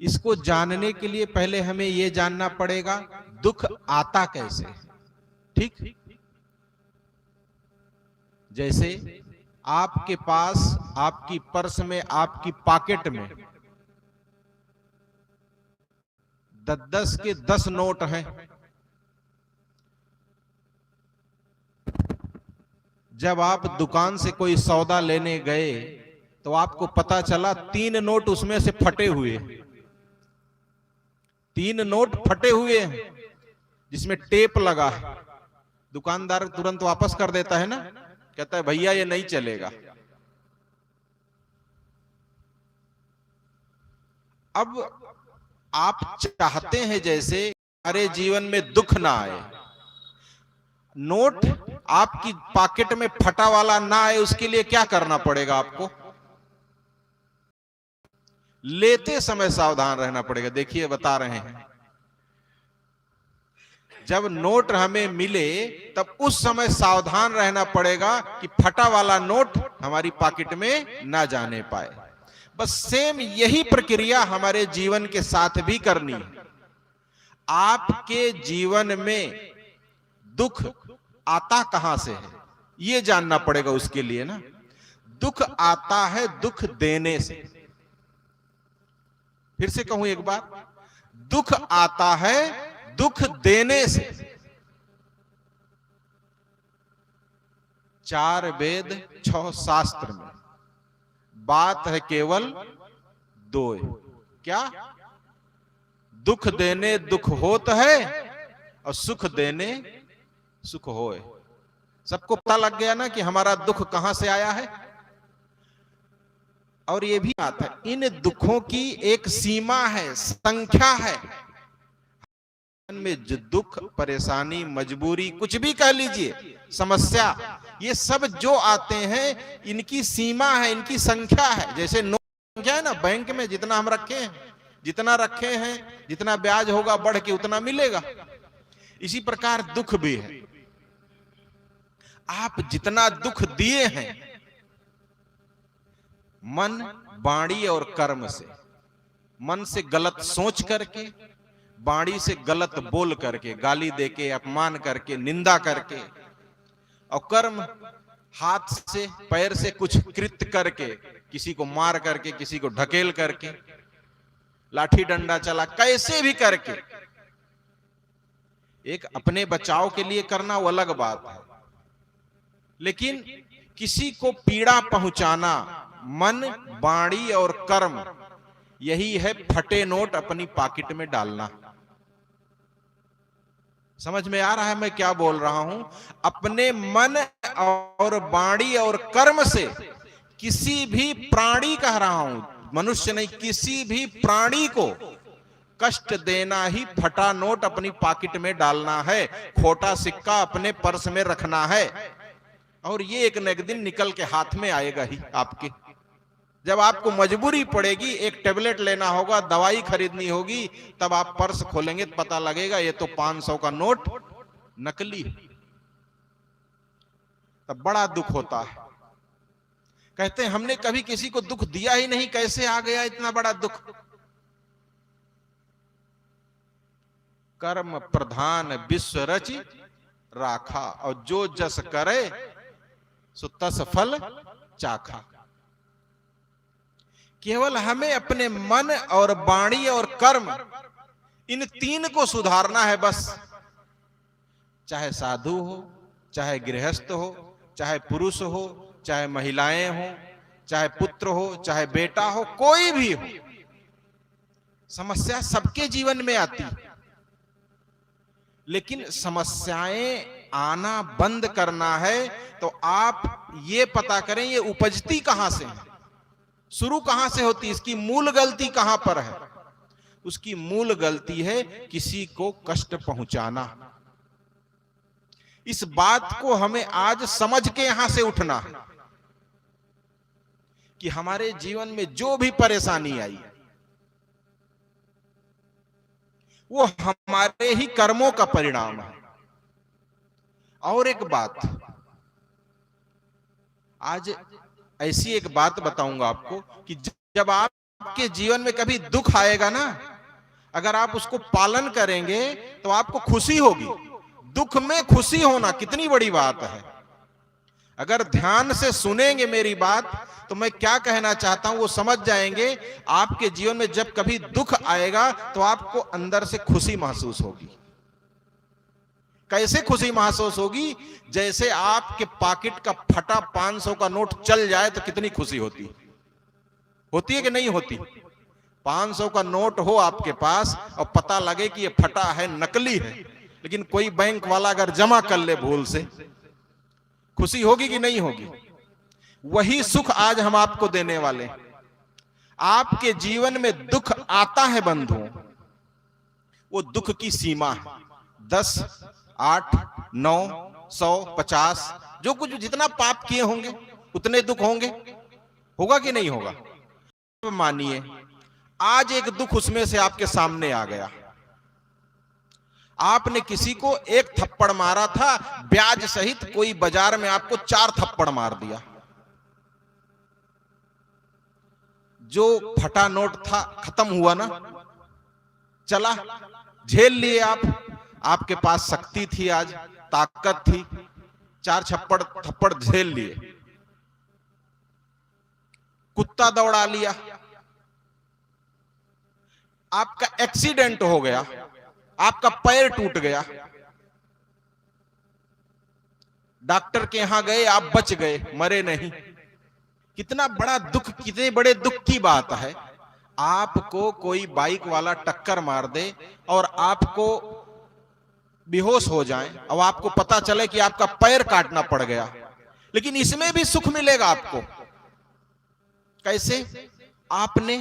इसको जानने के लिए पहले हमें यह जानना पड़ेगा दुख आता कैसे। ठीक, जैसे आपके पास, आपकी पर्स में, आपकी पॉकेट में 10 के 10 नोट हैं। जब आप दुकान से कोई सौदा लेने गए तो आपको पता चला 3 नोट उसमें से फटे हुए, 3 नोट फटे हुए हैं जिसमें टेप लगा है। दुकानदार तुरंत वापस कर देता है ना, कहता है भैया ये नहीं चलेगा। अब आप चाहते हैं जैसे हमारे जीवन में दुख ना आए, नोट आपकी पॉकेट में फटा वाला ना आए, उसके लिए क्या करना पड़ेगा आपको? लेते समय सावधान रहना पड़ेगा। देखिए बता रहे हैं, जब नोट हमें मिले तब उस समय सावधान रहना पड़ेगा कि फटा वाला नोट हमारी पॉकेट में ना जाने पाए। बस सेम यही प्रक्रिया हमारे जीवन के साथ भी करनी है। आपके जीवन में दुख आता कहां से है यह जानना पड़ेगा। उसके लिए ना, दुख आता है दुख देने से। फिर से कहूं एक बार, दुख आता है दुख देने से। 4 वेद 6 शास्त्र में बात है केवल 2। क्या? दुख देने दुख होत है और सुख देने सुख होए। सबको पता लग गया ना कि हमारा दुख कहां से आया है। और ये भी बात है, इन दुखों की एक सीमा है, संख्या है। में जो दुख, परेशानी, मजबूरी, कुछ भी कह लीजिए, समस्या, ये सब जो आते हैं इनकी सीमा है, इनकी संख्या है। जैसे नोट संख्या है ना, बैंक में जितना हम रखे हैं, जितना रखे हैं, जितना ब्याज होगा बढ़ के उतना मिलेगा। इसी प्रकार दुख भी है। आप जितना दुख दिए हैं मन, वाणी और कर्म से, मन से गलत सोच करके, वाणी से गलत बोल करके, गाली देके, अपमान करके, निंदा करके, और कर्म हाथ से पैर से कुछ कृत्य करके, किसी को मार करके, किसी को ढकेल करके, लाठी डंडा चला, कैसे भी करके। एक अपने बचाव के लिए करना वो अलग बात है, लेकिन किसी को पीड़ा पहुंचाना, मन, वाणी और कर्म, यही है फटे नोट अपनी पॉकेट में डालना। समझ में आ रहा है मैं क्या बोल रहा हूं? अपने मन और वाणी और कर्म से किसी भी प्राणी, कह रहा हूं मनुष्य नहीं, किसी भी प्राणी को कष्ट देना ही फटा नोट अपनी पॉकेट में डालना है, खोटा सिक्का अपने पर्स में रखना है। और ये एक न एक दिन निकल के हाथ में आएगा ही आपके। जब आपको मजबूरी पड़ेगी, एक टेबलेट लेना होगा, दवाई खरीदनी होगी, तब आप पर्स खोलेंगे तो पता लगेगा ये तो 500 का नोट नकली है। तब बड़ा दुख होता है। कहते हैं हमने कभी किसी को दुख दिया ही नहीं, कैसे आ गया इतना बड़ा दुख। कर्म प्रधान विश्व रचि राखा, और जो जस करे सो तस फल चाखा। केवल हमें अपने मन और वाणी और कर्म, इन 3 को सुधारना है बस। चाहे साधु हो, चाहे गृहस्थ हो, चाहे पुरुष हो, चाहे महिलाएं हो, चाहे पुत्र हो, चाहे बेटा हो, कोई भी हो, समस्या सबके जीवन में आती है। लेकिन समस्याएं आना बंद करना है तो आप ये पता करें ये उपजती कहां से है, शुरू कहां से होती, इसकी मूल गलती कहां पर है। उसकी मूल गलती है किसी को कष्ट पहुंचाना। इस बात को हमें आज समझ के यहां से उठना है कि हमारे जीवन में जो भी परेशानी आई वो हमारे ही कर्मों का परिणाम है। और एक बात, आज ऐसी एक बात बताऊंगा आपको कि जब आप आपके जीवन में कभी दुख आएगा ना, अगर आप उसको पालन करेंगे तो आपको खुशी होगी। दुख में खुशी होना कितनी बड़ी बात है। अगर ध्यान से सुनेंगे मेरी बात तो मैं क्या कहना चाहता हूं वो समझ जाएंगे। आपके जीवन में जब कभी दुख आएगा तो आपको अंदर से खुशी महसूस होगी। कैसे खुशी महसूस होगी? जैसे आपके पॉकेट का फटा 500 का नोट चल जाए तो कितनी खुशी होती है कि नहीं होती? 500 का नोट हो आपके पास और पता लगे कि ये फटा है, नकली है, लेकिन कोई बैंक वाला अगर जमा कर ले भूल से, खुशी होगी कि नहीं होगी? वही सुख आज हम आपको देने वाले। आपके जीवन में दुख आता है बंधुओं, वो दुख की सीमा है 10, 8, 9, 100, 50, जो कुछ जितना पाप किए होंगे उतने दुख होंगे। होगा कि नहीं होगा? मानिए आज एक दुख उसमें से आपके सामने आ गया। आपने किसी को एक थप्पड़ मारा था ब्याज सहित, कोई बाजार में आपको 4 थप्पड़ मार दिया। जो फटा नोट था खत्म हुआ ना, चला, झेल लिए आप। आपके पास शक्ति थी, आज ताकत थी, 4 थप्पड़ झेल लिए। कुत्ता दौड़ा लिया, आपका एक्सीडेंट हो गया, आपका पैर टूट गया, डॉक्टर के यहां गए, आप बच गए, मरे नहीं। कितना बड़ा दुख, कितने बड़े दुख की बात है। आपको कोई बाइक वाला टक्कर मार दे और आपको बेहोश हो जाए और आपको पता चले कि आपका पैर काटना पड़ गया, लेकिन इसमें भी सुख मिलेगा आपको। कैसे? आपने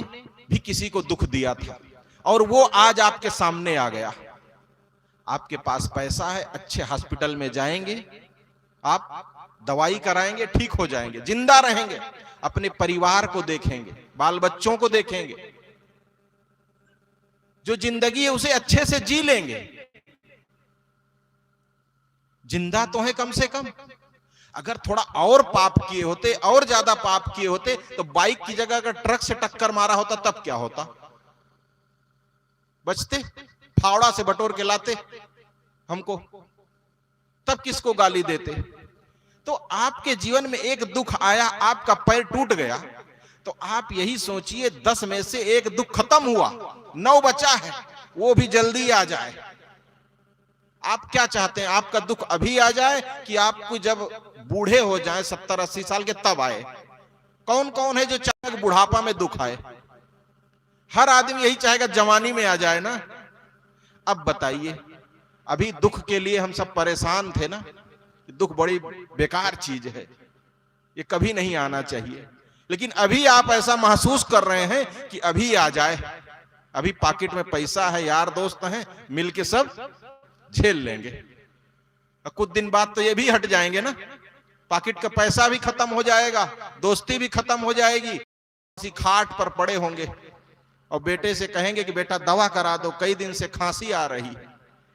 भी किसी को दुख दिया था और वो आज आपके सामने आ गया। आपके पास पैसा है, अच्छे हॉस्पिटल में जाएंगे, आप दवाई कराएंगे, ठीक हो जाएंगे, जिंदा रहेंगे, अपने परिवार को देखेंगे, बाल बच्चों को देखेंगे, जो जिंदगी है उसे अच्छे से जी लेंगे। जिंदा तो है कम से कम। अगर थोड़ा और पाप किए होते, और ज्यादा पाप किए होते, तो बाइक की जगह अगर ट्रक से टक्कर मारा होता तब क्या होता? बचते? फावड़ा से बटोर के लाते हमको, तब किसको गाली देते? तो आपके जीवन में एक दुख आया, आपका पैर टूट गया, तो आप यही सोचिए 10 में से एक दुख खत्म हुआ, 9 बचा है, वो भी जल्दी आ जाए। आप क्या चाहते हैं? आपका दुख अभी आ जाए कि आपको जब बूढ़े हो जाए 70-80 साल के तब आए? कौन कौन है जो चाहेगा बुढ़ापा में दुख आए? हर आदमी यही चाहेगा जवानी में आ जाए ना। अब बताइए, अभी दुख के लिए हम सब परेशान थे ना। दुख बड़ी बेकार चीज है, ये कभी नहीं आना चाहिए, लेकिन अभी आप ऐसा महसूस कर रहे हैं कि अभी आ जाए, अभी पॉकेट में पैसा है, यार दोस्त हैं, मिलके सब झेल लेंगे। कुछ दिन बाद तो ये भी हट जाएंगे ना, पॉकेट का पैसा भी खत्म हो जाएगा, दोस्ती भी खत्म हो जाएगी। किसी खाट पर पड़े होंगे और बेटे से कहेंगे कि बेटा दवा करा दो, कई दिन से खांसी आ रही है।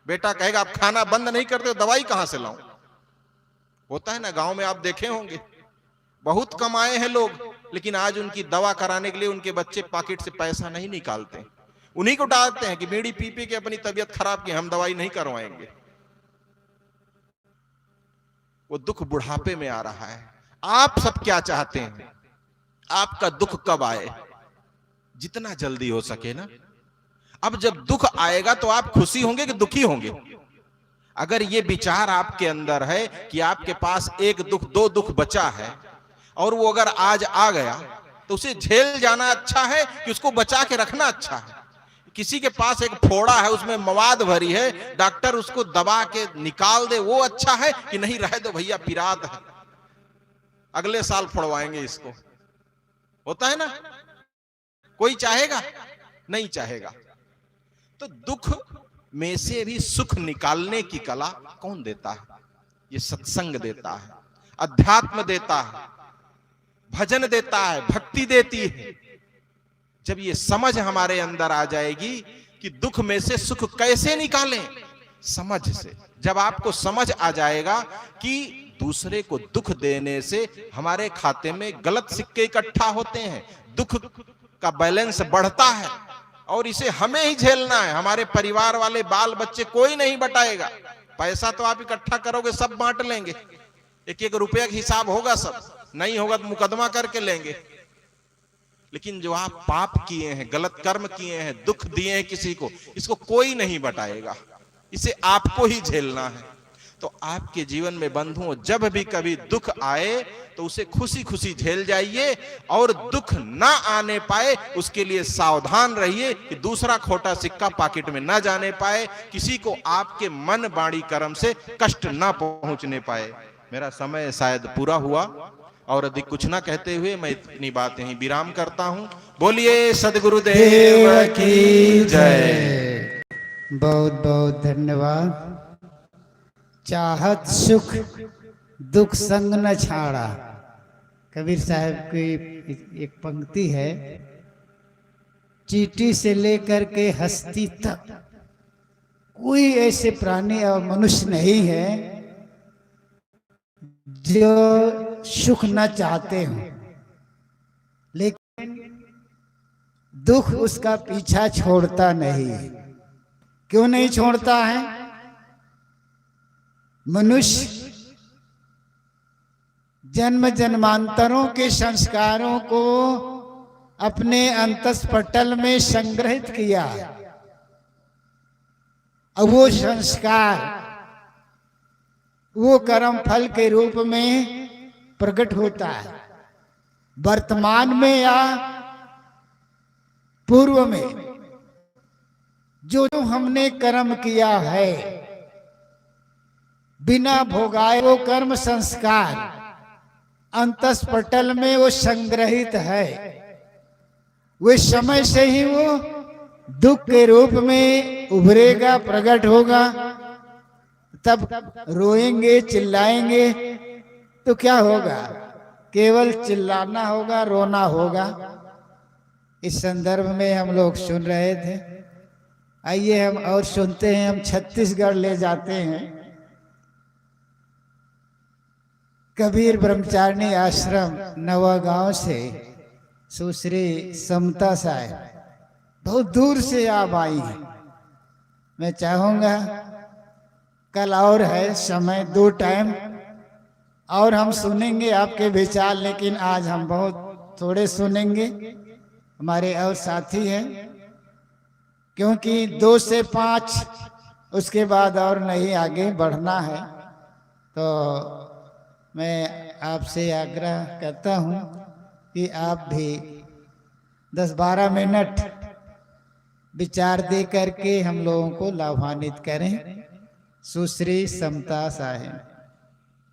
बेटा कहेगा आप खाना बंद नहीं करते, दवाई कहां से लाऊं? होता है ना, गांव में आप देखे होंगे, बहुत कमाए हैं लोग, लेकिन आज उनकी दवा कराने के लिए उनके बच्चे पॉकेट से पैसा नहीं निकालते, उन्हीं को डांटते हैं कि बीड़ी पी पी के अपनी तबीयत खराब की, हम दवाई नहीं करवाएंगे। वो दुख बुढ़ापे में आ रहा है। आप सब क्या चाहते हैं? आपका दुख कब आए? जितना जल्दी हो सके ना। अब जब दुख आएगा तो आप खुशी होंगे कि दुखी होंगे? अगर ये विचार आपके अंदर है कि आपके पास एक दुख, 2 दुख बचा है और वो अगर आज आ गया तो उसे झेल जाना अच्छा है कि उसको बचा के रखना अच्छा है? किसी के पास एक फोड़ा है, उसमें मवाद भरी है, डॉक्टर उसको दबा के निकाल दे, वो अच्छा है कि नहीं रहे दो भैया, पिरात है, अगले साल फोड़वाएंगे इसको? होता है ना, कोई चाहेगा? नहीं चाहेगा। तो दुख में से भी सुख निकालने की कला कौन देता है? ये सत्संग देता है, अध्यात्म देता है, भजन देता है, भक्ति देती है। जब ये समझ हमारे अंदर आ जाएगी कि दुख में से सुख कैसे निकालें, समझ से, जब आपको समझ आ जाएगा कि दूसरे को दुख देने से हमारे खाते में गलत सिक्के इकट्ठा होते हैं, दुख का बैलेंस बढ़ता है और इसे हमें ही झेलना है। हमारे परिवार वाले, बाल बच्चे, कोई नहीं बटाएगा। पैसा तो आप इकट्ठा करोगे, सब बांट लेंगे, एक एक रुपये का हिसाब होगा, सब नहीं होगा तो मुकदमा करके लेंगे। लेकिन जो आप पाप किए हैं, गलत कर्म किए हैं, दुख दिए हैं किसी को, इसको कोई नहीं बटाएगा, इसे आपको ही झेलना है। तो आपके जीवन में बंधुओं जब भी कभी दुख आए तो उसे खुशी खुशी झेल जाइए, और दुख ना आने पाए उसके लिए सावधान रहिए कि दूसरा खोटा सिक्का पॉकेट में ना जाने पाए, किसी को आपके मन वाणी कर्म से कष्ट ना पहुंचने पाए। मेरा समय शायद पूरा हुआ और अधिक कुछ ना कहते हुए मैं इतनी बात यहीं विराम करता हूं। बोलिए सद्गुरुदेव की जय। बहुत बहुत धन्यवाद। चाहत सुख दुख संग न छाड़ा, कबीर साहब की एक पंक्ति है। चींटी से लेकर के हस्ती तक कोई ऐसे प्राणी और मनुष्य नहीं है जो सुख न चाहते हो, लेकिन दुख उसका पीछा छोड़ता नहीं। क्यों नहीं छोड़ता है? मनुष्य जन्म जन्मांतरों के संस्कारों को अपने अंतस्पटल में संग्रहित किया, और वो संस्कार वो कर्म फल के रूप में प्रकट होता है। वर्तमान में या पूर्व में जो हमने कर्म किया है, बिना भोगाए वो कर्म संस्कार अंतस्पटल में वो संग्रहित है। वे समय से ही वो दुख के रूप में उभरेगा, प्रकट होगा। तब रोएंगे, चिल्लाएंगे तो क्या होगा? केवल चिल्लाना होगा, रोना होगा। इस संदर्भ में हम लोग सुन रहे थे। आइए हम और सुनते हैं। हम छत्तीसगढ़ ले जाते हैं। कबीर ब्रह्मचारिणी आश्रम नवागांव से सुश्री समता साहब बहुत दूर से आप आई हैं। मैं चाहूँगा कल और है समय, 2 टाइम और हम सुनेंगे आपके विचार, लेकिन आज हम बहुत थोड़े सुनेंगे। हमारे और साथी हैं, क्योंकि 2 से 5 उसके बाद और नहीं आगे बढ़ना है। तो मैं आपसे आग्रह करता हूं कि आप भी 10-12 मिनट विचार दे करके हम लोगों को लाभान्वित करें। सुश्री समता साहब।